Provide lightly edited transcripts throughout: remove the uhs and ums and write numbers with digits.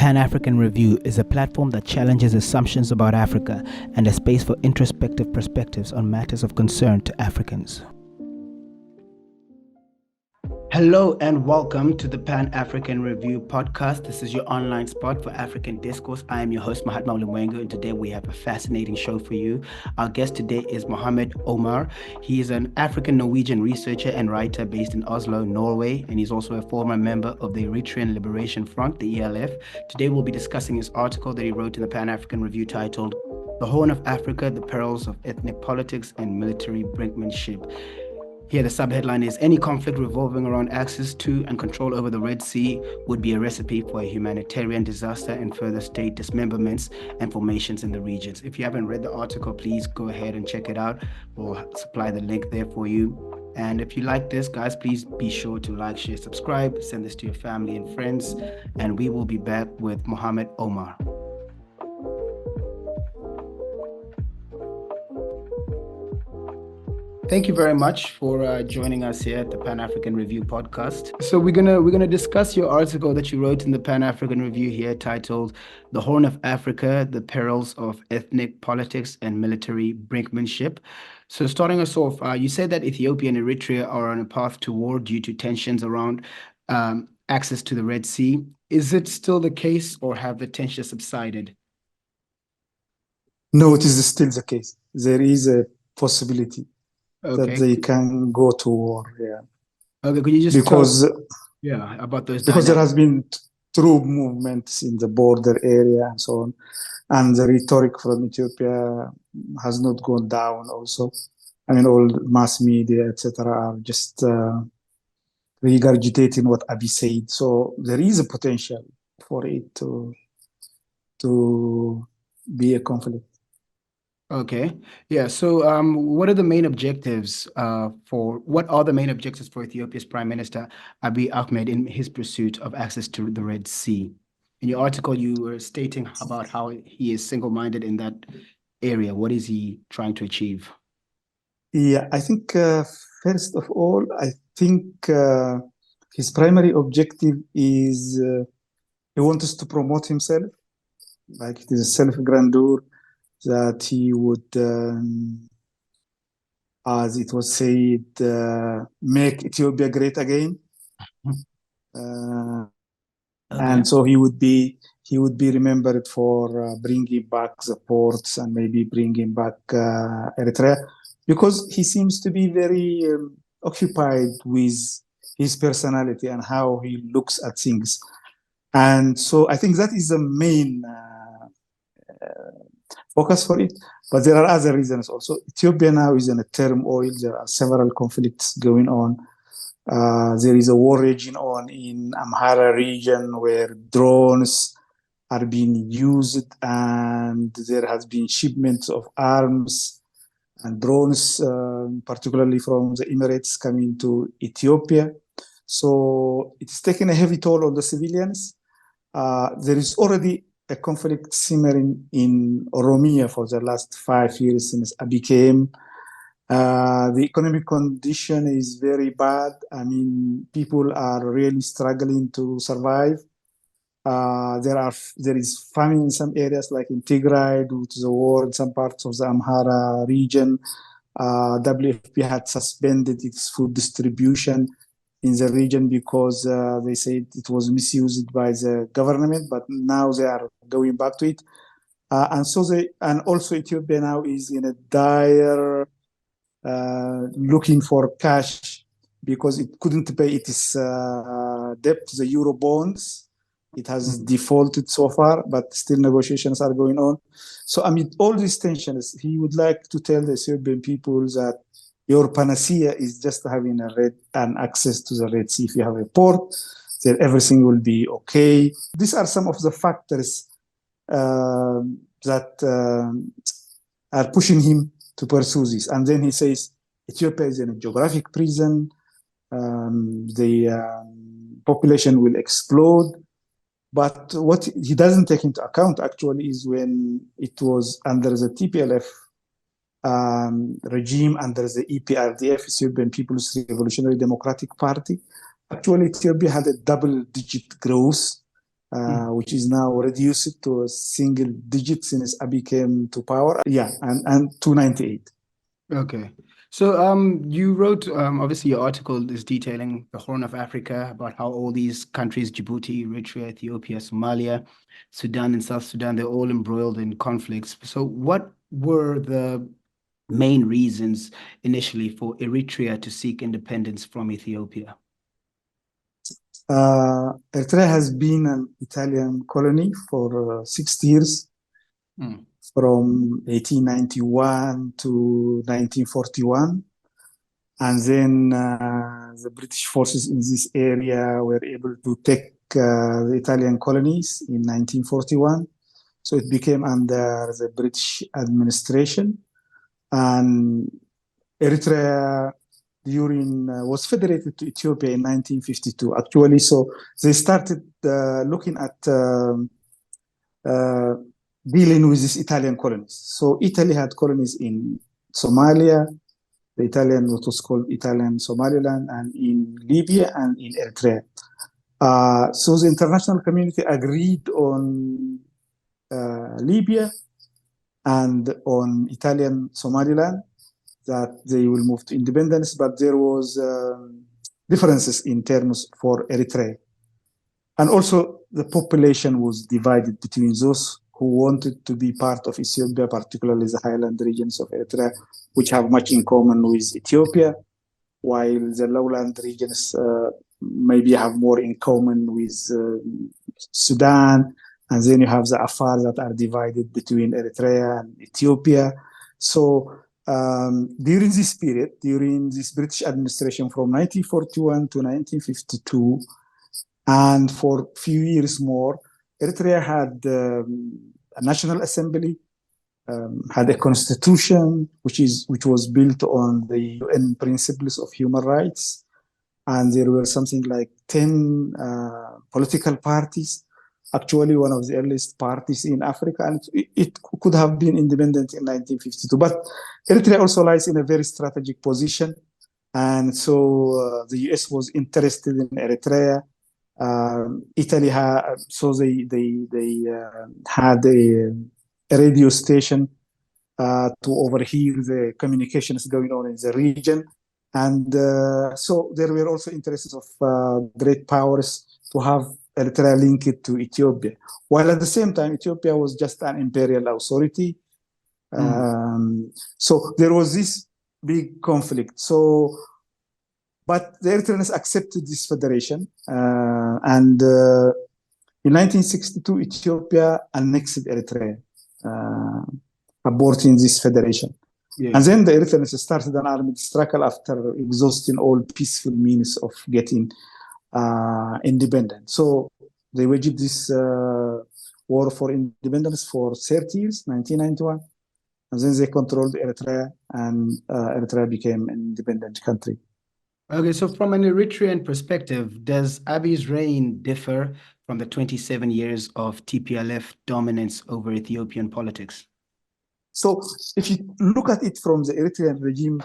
Pan-African Review is a platform that challenges assumptions about Africa and a space for introspective perspectives on matters of concern to Africans. Hello and welcome to the Pan-African Review podcast. This is your online spot for African discourse. I am your host, Mohamed Kheir, and today we have a fascinating show for you. Our guest today is Mohamed Omer. He is an African-Norwegian researcher and writer based in Oslo, Norway, and he's also a former member of the Eritrean Liberation Front, the ELF. Today we'll be discussing his article that he wrote in the Pan-African Review titled "The Horn of Africa, the Perils of Ethnic Politics and Military Brinkmanship." Here, the subheadline is, "Any conflict revolving around access to and control over the Red Sea would be a recipe for a humanitarian disaster and further state dismemberments and formations in the regions." If you haven't read the article, please go ahead and check it out. We'll supply the link there for you. And if you like this, guys, please be sure to like, share, subscribe, send this to your family and friends. And we will be back with Mohamed Omer. Thank you very much for joining us here at the Pan-African Review podcast. So we're gonna discuss your article that you wrote in the Pan-African Review here titled "The Horn of Africa, the Perils of Ethnic Politics and Military Brinkmanship." So starting us off, you said that Ethiopia and Eritrea are on a path to war due to tensions around access to the Red Sea. Is it still the case, or have the tensions subsided? No, it is still the case. There is a possibility that they can go to war. Yeah. Okay. Could you just because about those? Because there has been troop movements in the border area and so on, and the rhetoric from Ethiopia has not gone down. Also, I mean, all mass media, etc., are just regurgitating what Abiy said. So there is a potential for it to be a conflict. Okay. Yeah. So, what are the main objectives for Ethiopia's Prime Minister Abiy Ahmed in his pursuit of access to the Red Sea? In your article, you were stating about how he is single-minded in that area. What is he trying to achieve? Yeah, I think first of all, I think his primary objective is he wants to promote himself, like it is a self-grandeur, that he would, as it was said, make Ethiopia great again. And so he would be remembered for bringing back the ports and maybe bringing back Eritrea, because he seems to be very occupied with his personality and how he looks at things. And so I think that is the main focus for it. But there are other reasons also. Ethiopia now is in a turmoil. There are several conflicts going on. There is a war raging on in Amhara region where drones are being used, and there has been shipments of arms and drones, particularly from the Emirates, coming to Ethiopia. So it's taken a heavy toll on the civilians. There is already a conflict simmering in Oromo for the last 5 years since Abiy came. The economic condition is very bad. I mean, people are really struggling to survive. There is famine in some areas, like in Tigray, due to the war in some parts of the Amhara region. WFP had suspended its food distribution in the region because they said it was misused by the government, but now they are going back to it. And also Ethiopia now is in a dire looking for cash because it couldn't pay its debt to the Euro bonds. It has defaulted so far, but still negotiations are going on. So amid all these tensions, he would like to tell the Ethiopian people that your panacea is just having an access to the Red Sea. If you have a port, then everything will be okay. These are some of the factors that are pushing him to pursue this. And then he says, Ethiopia is in a geographic prison. The population will explode. But what he doesn't take into account, actually, is when it was under the TPLF regime, under the EPRDF, Ethiopian People's Revolutionary Democratic Party, actually Ethiopia had a double-digit growth which is now reduced to a single digit since Abiy came to power. Yeah, and 298. Okay. So you wrote obviously your article is detailing the Horn of Africa about how all these countries, Djibouti, Eritrea, Ethiopia, Somalia, Sudan and South Sudan, they're all embroiled in conflicts. So what were the main reasons initially for Eritrea to seek independence from Ethiopia? Eritrea has been an Italian colony for 60 years, Mm. from 1891 to 1941. And then the British forces in this area were able to take the Italian colonies in 1941. So it became under the British administration. And Eritrea was federated to Ethiopia in 1952, actually. So they started looking at uh, dealing with these Italian colonies. So Italy had colonies in Somalia, what was called Italian Somaliland, and in Libya and in Eritrea. So the international community agreed on Libya and on Italian Somaliland that they will move to independence, but there was differences in terms for Eritrea. And also the population was divided between those who wanted to be part of Ethiopia, particularly the highland regions of Eritrea, which have much in common with Ethiopia, while the lowland regions maybe have more in common with Sudan. And then you have the Afar that are divided between Eritrea and Ethiopia. So during this period, during this British administration from 1941 to 1952, and for a few years more, Eritrea had a national assembly, had a constitution which was built on the UN principles of human rights, and there were something like 10 political parties. Actually, one of the earliest parties in Africa, and it could have been independent in 1952. But Eritrea also lies in a very strategic position, and so the US was interested in Eritrea. Italy had had a radio station to overhear the communications going on in the region, and so there were also interests of great powers to have Eritrea linked to Ethiopia, while at the same time Ethiopia was just an imperial authority. So there was this big conflict. But the Eritreans accepted this federation, and in 1962, Ethiopia annexed Eritrea, aborting this federation. Yeah. And then the Eritreans started an armed struggle after exhausting all peaceful means of getting independent. So they waged this war for independence for 30 years, 1991, and then they controlled Eritrea, and Eritrea became an independent country. Okay, so from an Eritrean perspective, does Abiy's reign differ from the 27 years of TPLF dominance over Ethiopian politics? So if you look at it from the Eritrean regime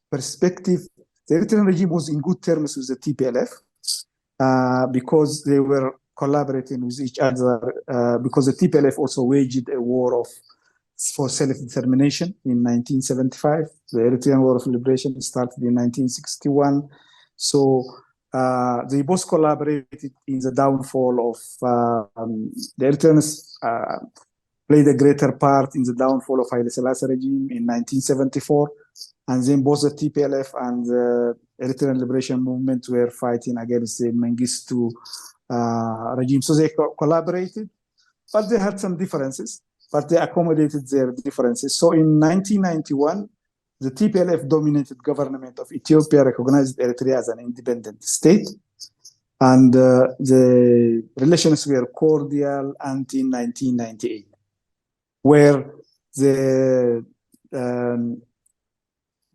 perspective, the Eritrean regime was in good terms with the TPLF because they were collaborating with each other, because the TPLF also waged a war for self-determination in 1975. The Eritrean War of Liberation started in 1961. So they both collaborated in the downfall of the Eritreans played a greater part in the downfall of Haile Selassie regime in 1974. And then both the TPLF and the Eritrean Liberation Movement were fighting against the Mengistu regime. So they collaborated, but they had some differences, but they accommodated their differences. So in 1991, the TPLF dominated government of Ethiopia recognized Eritrea as an independent state, and the relations were cordial until 1998, where the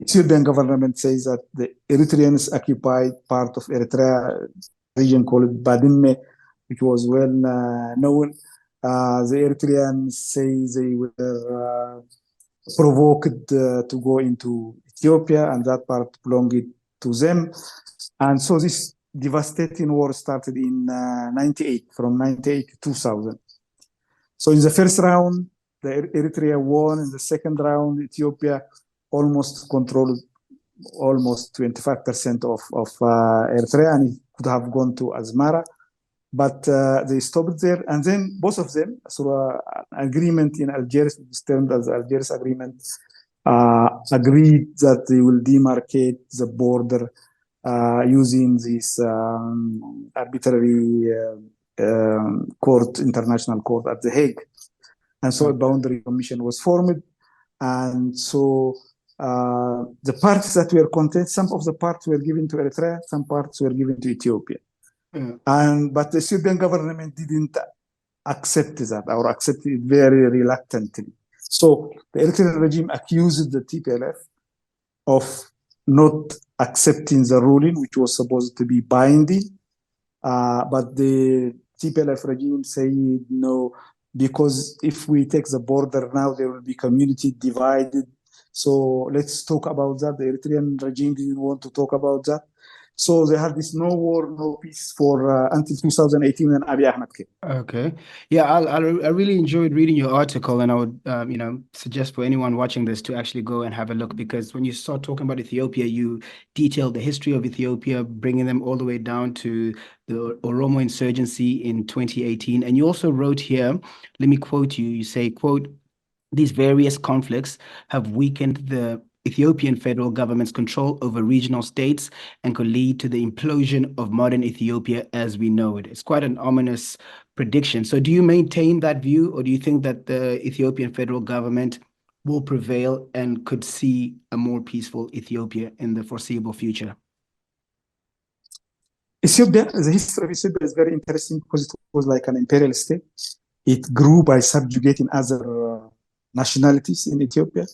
Ethiopian government says that the Eritreans occupied part of Eritrea, region called Badime, which was well known. The Eritreans say they were provoked to go into Ethiopia, and that part belonged to them. And so this devastating war started in 98, from 98 to 2000. So in the first round, the Eritrea won. In the second round, Ethiopia almost controlled almost 25% of Eritrea, and it could have gone to Asmara, but they stopped there. And then both of them, through an agreement in Algiers, termed as the Algiers Agreement, agreed that they will demarcate the border using this arbitrary court, international court at The Hague. And so a boundary commission was formed. And so the parts that were contested, some of the parts were given to Eritrea, some parts were given to Ethiopia. But the Ethiopian government didn't accept that, or accepted it very reluctantly. So the Eritrean regime accused the TPLF of not accepting the ruling, which was supposed to be binding. But the TPLF regime said no, because if we take the border now, there will be community divided. So let's talk about that. The Eritrean regime didn't want to talk about that. So they had this no war, no peace for until 2018 when Abiy Ahmed came. Okay. Yeah, I really enjoyed reading your article, and I would, suggest for anyone watching this to actually go and have a look, because when you start talking about Ethiopia, you detail the history of Ethiopia, bringing them all the way down to the Oromo insurgency in 2018. And you also wrote here, let me quote you, you say, quote, "These various conflicts have weakened the Ethiopian federal government's control over regional states and could lead to the implosion of modern Ethiopia as we know it." It's quite an ominous prediction. So do you maintain that view, or do you think that the Ethiopian federal government will prevail and could see a more peaceful Ethiopia in the foreseeable future? Ethiopia, the history of Ethiopia is very interesting because it was like an imperial state. It grew by subjugating other nationalities in Ethiopia.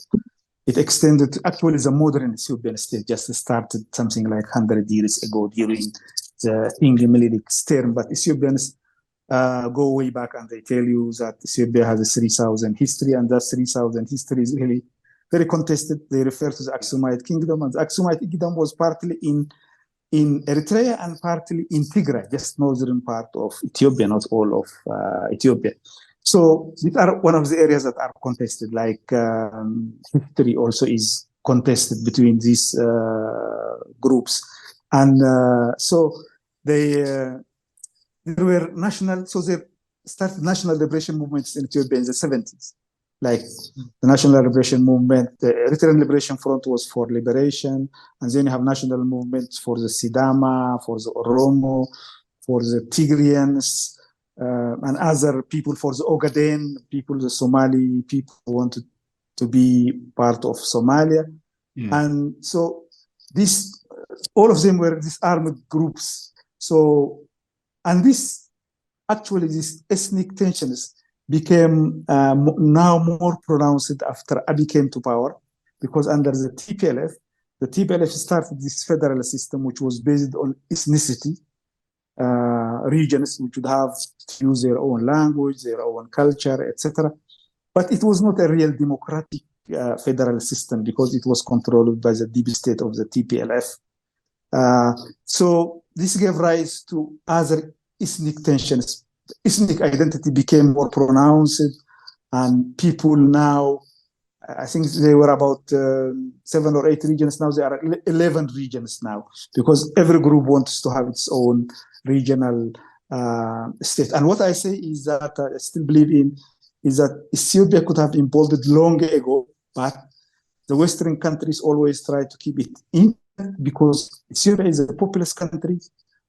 It extended to actually the modern Ethiopian state, just started something like 100 years ago during the Menelik's term. But Ethiopians go way back, and they tell you that Ethiopia has a 3,000 history, and that 3,000 history is really very contested. They refer to the Aksumite kingdom, and the Aksumite kingdom was partly in Eritrea and partly in Tigray, just northern part of Ethiopia, not all of Ethiopia. So these are one of the areas that are contested, like history also is contested between these groups. And so there were so they started national liberation movements in Ethiopia in the 70s. Like the National Liberation Movement, the Eritrean Liberation Front was for liberation, and then you have national movements for the Sidama, for the Oromo, for the Tigrayans, and other people, for the Ogaden people, the Somali people who wanted to be part of Somalia. And so all of them were these armed groups. So, and these ethnic tensions became now more pronounced after Abiy came to power, because under the TPLF started this federal system, which was based on ethnicity. Regions which would have to use their own language, their own culture, etc. But it was not a real democratic federal system, because it was controlled by the deep state of the TPLF. So this gave rise to other ethnic tensions. Ethnic identity became more pronounced, and people now, I think they were about 7 or 8 regions. Now there are 11 regions now, because every group wants to have its own regional state. And what I say is that I still believe in is that Ethiopia could have imploded long ago, but the Western countries always try to keep it intact, because Ethiopia is a populous country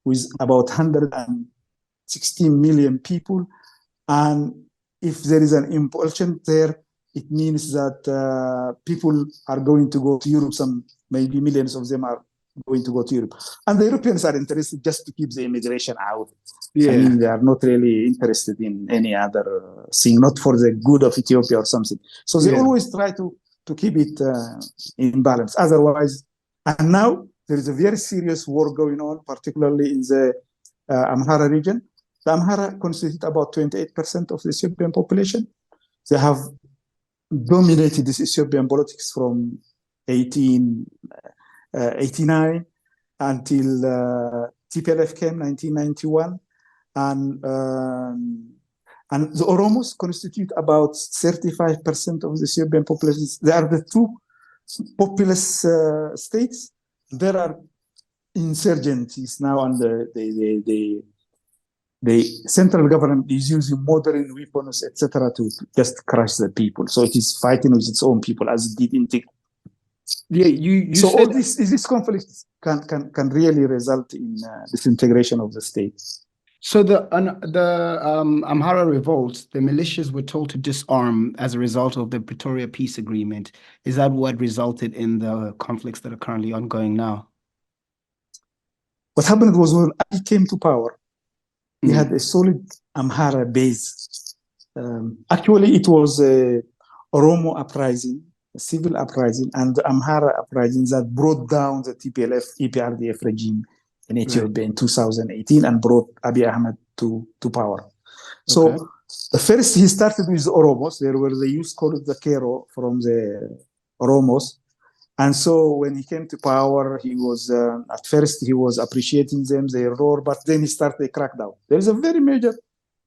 with about 116 million people. And if there is an impulsion there, it means that people are going to go to Europe. Maybe millions of them are going to go to Europe. And the Europeans are interested just to keep the immigration out. I mean, they are not really interested in any other thing, not for the good of Ethiopia or something. So they always try to keep it in balance. Otherwise, and now there is a very serious war going on, particularly in the Amhara region. The Amhara constitute about 28% of the Ethiopian population. They have dominated this Ethiopian politics from 1889 until TPLF came 1991, and the Oromos constitute about 35% of the Serbian population. They are the two populous states. There are insurgencies now, and the central government is using modern weapons, etc., to just crush the people. So it is fighting with its own people, as it did in Tigray. Yeah, you So said all this conflict can really result in disintegration of the state. so the Amhara revolts, the militias were told to disarm as a result of the Pretoria Peace Agreement. Is that what resulted in the conflicts that are currently ongoing now? What happened was when Abiy came to power, he had a solid Amhara base. Actually, it was a Oromo uprising, a civil uprising, and the Amhara uprising that brought down the TPLF, EPRDF regime in Ethiopia in 2018 and brought Abiy Ahmed to power. So the first he started with the Oromos. There were the youth called the Kero from the Oromos. And so when he came to power, he was, at first he was appreciating them, their role, but then he started a crackdown. There's a very major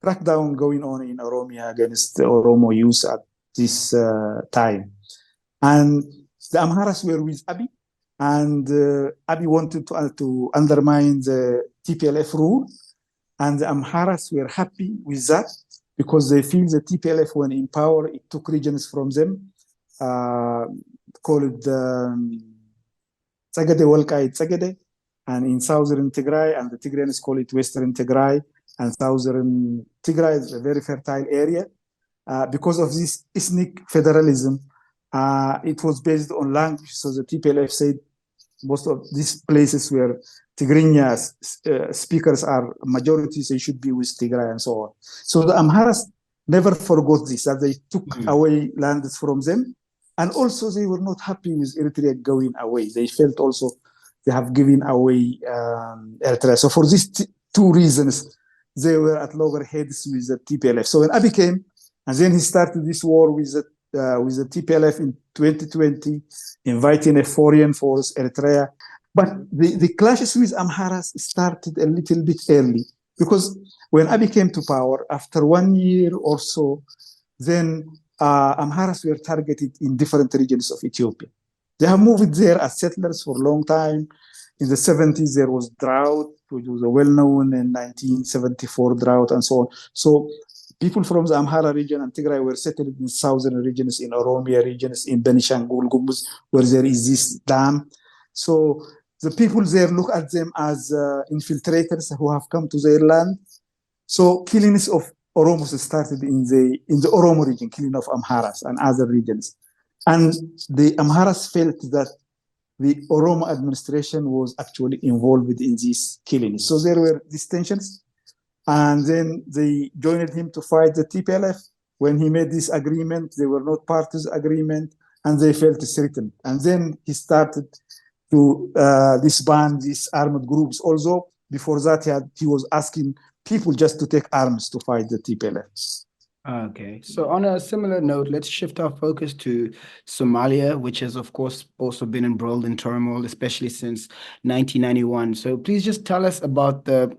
crackdown going on in Oromia against the Oromo youth at this time. And the Amharas were with Abiy, and Abiy wanted to undermine the TPLF rule, and the Amharas were happy with that because they feel the TPLF, when in power, it took regions from them, called Tsagade Walkai Tsagade, and in southern Tigray, and the Tigrayans call it Western Tigray, and southern Tigray is a very fertile area. Because of this ethnic federalism, it was based on language. So the TPLF said most of these places where Tigrinya speakers are majorities, they should be with Tigray and so on. So the Amharas never forgot this, that they took away lands from them. And also they were not happy with Eritrea going away. They felt also they have given away Eritrea. So for these two reasons, they were at loggerheads with the TPLF. So when Abiy came, and then he started this war with the TPLF in 2020, inviting a foreign force, Eritrea. But the clashes with Amharas started a little bit early, because when Abiy came to power, after 1 year or so, then Amharas were targeted in different regions of Ethiopia. They have moved there as settlers for a long time. In the 70s, there was drought, which was a well-known in 1974 drought and so on. So people from the Amhara region and Tigray were settled in southern regions, in Oromia regions, in Benishangul Gumuz, where there is this dam. So the people there look at them as infiltrators who have come to their land. So killings of Oromos started in the Oromo region, killing of Amharas and other regions. And the Amharas felt that the Oromo administration was actually involved in these killings. So there were these tensions. And then they joined him to fight the TPLF. When he made this agreement, they were not part of the agreement, and they felt threatened. And then he started to disband these armed groups. Although before that, he was asking people just to take arms to fight the TPLF. Okay, so on a similar note, let's shift our focus to Somalia, which has, of course, also been embroiled in turmoil, especially since 1991. So please just tell us about the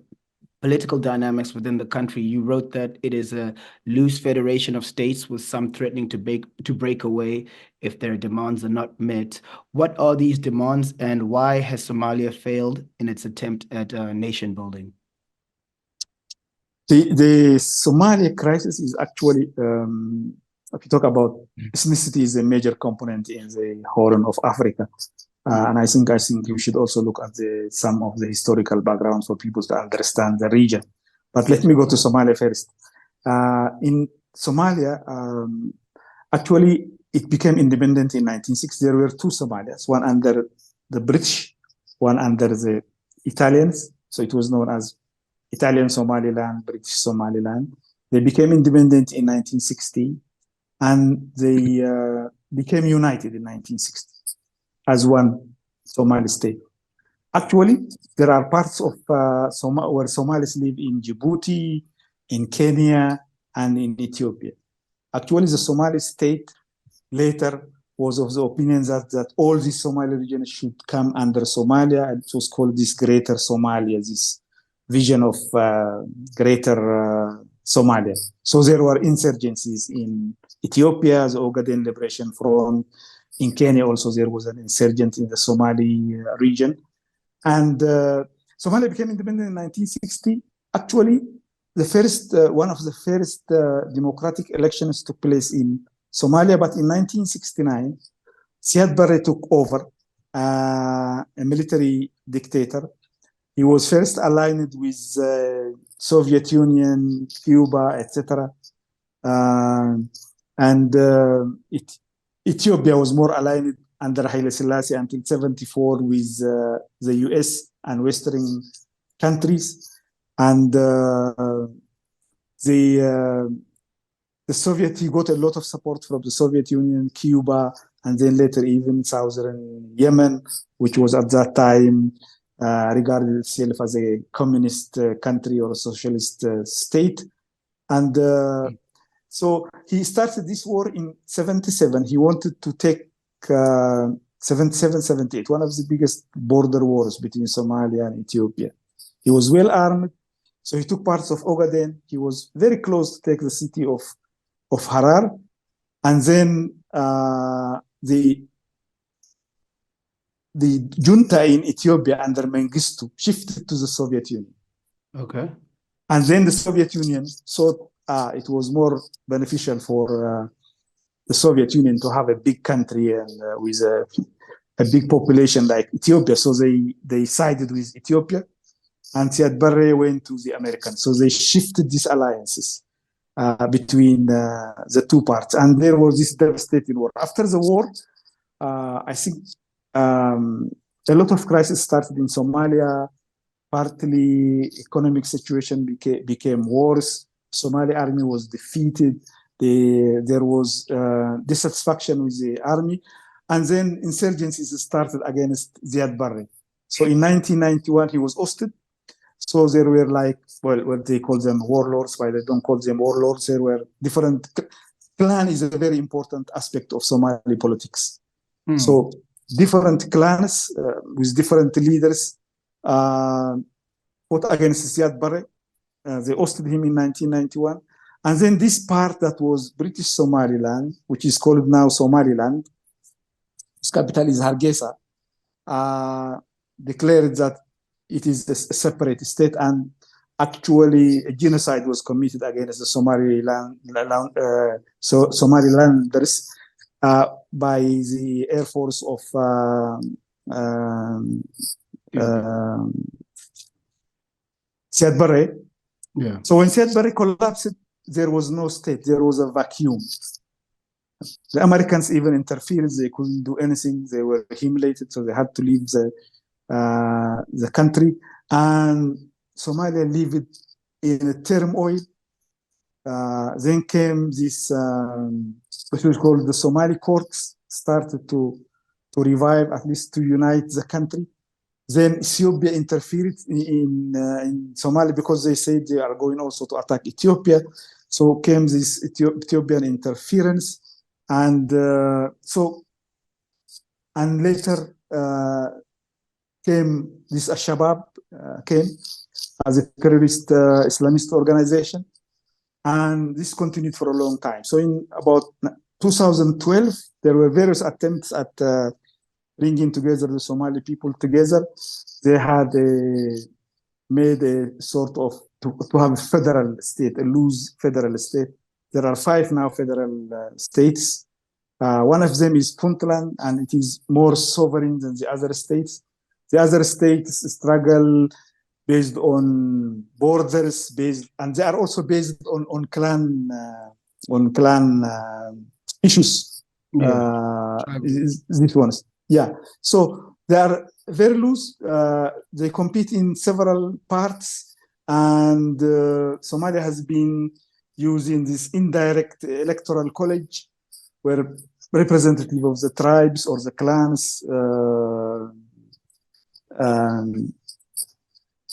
political dynamics within the country. You wrote that it is a loose federation of states, with some threatening to break away if their demands are not met. What are these demands, and why has Somalia failed in its attempt at nation building? The Somalia crisis is actually, if you talk about ethnicity, is a major component in the Horn of Africa. And I think you should also look at some of the historical background for people to understand the region. But let me go to Somalia first. In Somalia, actually, it became independent in 1960. There were two Somalias, one under the British, one under the Italians. So it was known as Italian Somaliland, British Somaliland. They became independent in 1960, and they became united in 1960 as one Somali state. Actually, there are parts of where Somalis live in Djibouti, in Kenya, and in Ethiopia. Actually, the Somali state later was of the opinion that all these Somali regions should come under Somalia, and it was called this Greater Somalia, this vision of Greater Somalia. So there were insurgencies in Ethiopia, the Ogaden Liberation Front. In Kenya also there was an insurgent in the Somali region. And Somalia became independent in 1960. Actually, the first one of the first democratic elections took place in Somalia, but in 1969, Siad Barre took over, a military dictator. He was first aligned with Soviet Union, Cuba, etc. Ethiopia was more aligned under Haile Selassie until 1974 with the US and Western countries. And the Soviet, he got a lot of support from the Soviet Union, Cuba, and then later even southern Yemen, which was at that time regarded itself as a communist country or a socialist state. And so he started this war in 1977. He wanted to take 1977-78, one of the biggest border wars between Somalia and Ethiopia. He was well armed, so he took parts of Ogaden. He was very close to take the city of Harar, and then the junta in Ethiopia under Mengistu shifted to the Soviet Union. Okay. And then the Soviet Union thought it was more beneficial for the Soviet Union to have a big country and with a big population like Ethiopia. So they sided with Ethiopia, and Siad Barre went to the Americans. So they shifted these alliances between the two parts. And there was this devastating war. After the war, I think a lot of crises started in Somalia. Partly economic situation became worse. Somali army was defeated. There was dissatisfaction with the army. And then insurgencies started against Ziad Barre. So in 1991, he was ousted. So there were like, well, what they call them warlords, why they don't call them warlords. There were different, clan is a very important aspect of Somali politics. So different clans with different leaders fought against Ziad Barre. They ousted him in 1991. And then this part that was British Somaliland, which is called now Somaliland, its capital is Hargeisa, declared that it is a separate state, and actually a genocide was committed against the Somalilanders by the Air Force of Siad Barre. Yeah. So when Siad Barre collapsed, there was no state, there was a vacuum. The Americans even interfered, they couldn't do anything, they were humiliated, so they had to leave the country. And Somalia lived in a turmoil. Then came this, what was called the Somali courts, started to revive, at least to unite the country. Then Ethiopia interfered in Somalia because they said they are going also to attack Ethiopia. So came this Ethiopian interference, and later came this Al-Shabaab came as a terrorist Islamist organization, and this continued for a long time. So in about 2012, there were various attempts at bringing together the Somali people together. They had made a sort of to have a federal state, a loose federal state. There are 5 now federal states. One of them is Puntland, and it is more sovereign than the other states. The other states struggle based on borders, and they are also based on clan issues. These ones, yeah. So they are very loose. They compete in several parts. And Somalia has been using this indirect electoral college where representative of the tribes or the clans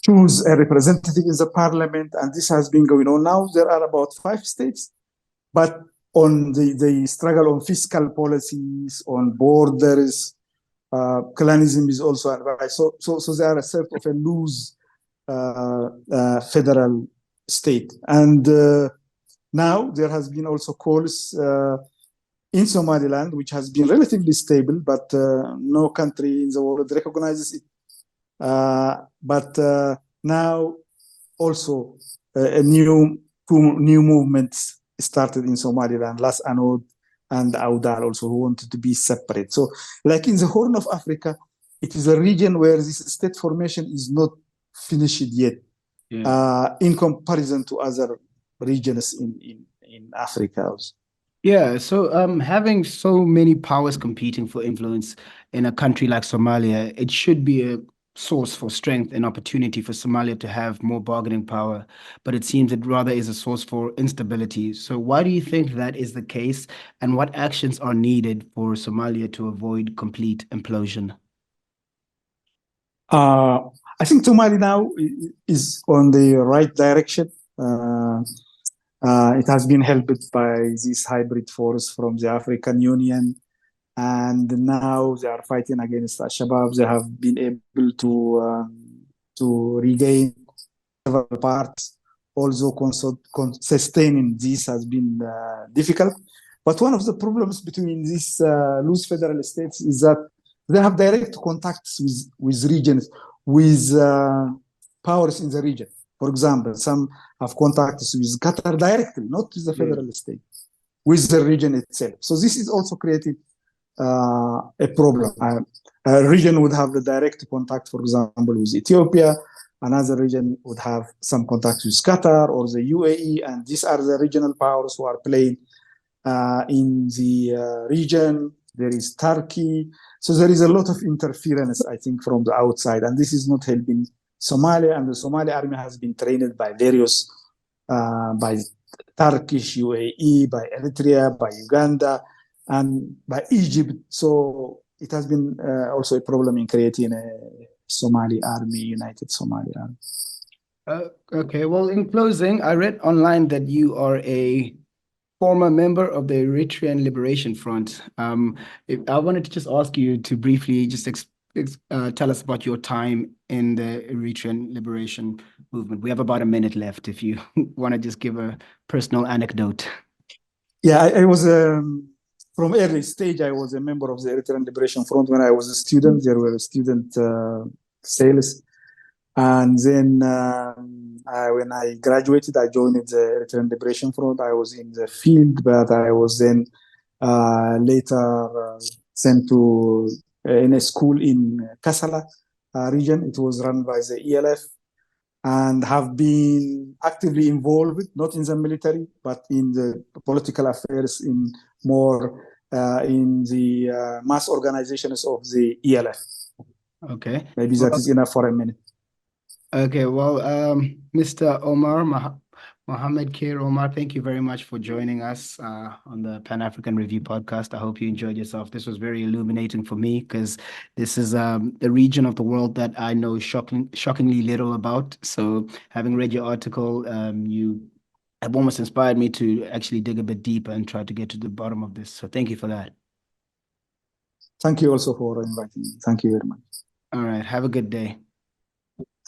choose a representative in the parliament, and this has been going on now. There are about 5 states, but on the struggle on fiscal policies, on borders. Colonialism is also advised. So they are a sort of a loose federal state. And now there has been also calls in Somaliland, which has been relatively stable, but no country in the world recognizes it. But now also two new movements started in Somaliland, Las Anod and Audal also, who wanted to be separate. So like in the Horn of Africa, it is a region where this state formation is not finished yet, in comparison to other regions in Africa also. Yeah, so having so many powers competing for influence in a country like Somalia, it should be a source for strength and opportunity for Somalia to have more bargaining power, but it seems it rather is a source for instability. So why do you think that is the case, and what actions are needed for Somalia to avoid complete implosion? I think Somali now is on the right direction. It has been helped by this hybrid force from the African Union, and now they are fighting against Al-Shabaab. They have been able to regain several parts. Also, sustaining this has been difficult. But one of the problems between these loose federal states is that they have direct contacts with regions, with powers in the region. For example, some have contacts with Qatar directly, not with the federal state, with the region itself. So this is also creating a problem. A region would have the direct contact, for example, with Ethiopia. Another region would have some contact with Qatar or the UAE, and these are the regional powers who are playing in the region. There is Turkey. So there is a lot of interference, I think, from the outside, and this is not helping Somalia. And the Somali army has been trained by various, by Turkish, UAE, by Eritrea, by Uganda, and by Egypt. So it has been also a problem in creating a Somali army, united Somali army. Okay, well, in closing, I read online that you are a former member of the Eritrean Liberation Front. I wanted to just ask you to briefly just tell us about your time in the Eritrean Liberation Movement. We have about a minute left if you want to just give a personal anecdote. Yeah, I was, from early stage, I was a member of the Eritrean Liberation Front when I was a student. There were student sales. And then when I graduated, I joined the Eritrean Liberation Front. I was in the field, but I was then later sent to in a school in Kassala region. It was run by the ELF, and have been actively involved, not in the military, but in the political affairs, in more in the mass organizations of the ELF. Okay. Maybe that is enough for a minute. Okay, well, Mr. Mohamed Kheir Omer, thank you very much for joining us on the Pan-African Review podcast. I hope you enjoyed yourself. This was very illuminating for me because this is a region of the world that I know shockingly little about. So having read your article, you have almost inspired me to actually dig a bit deeper and try to get to the bottom of this. So thank you for that. Thank you also for inviting me. Thank you very much. All right, have a good day.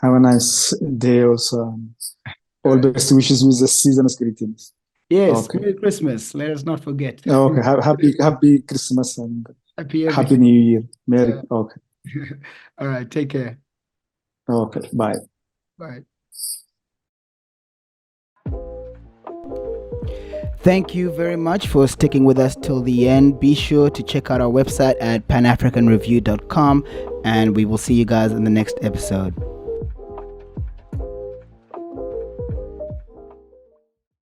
Have a nice day also. All best wishes with the season's greetings. Yes, okay. Merry Christmas. Let us not forget. Okay, happy Christmas and happy New Year. Merry. Okay. All right, take care. Okay, bye. Bye. Thank you very much for sticking with us till the end. Be sure to check out our website at panafricanreview.com, and we will see you guys in the next episode.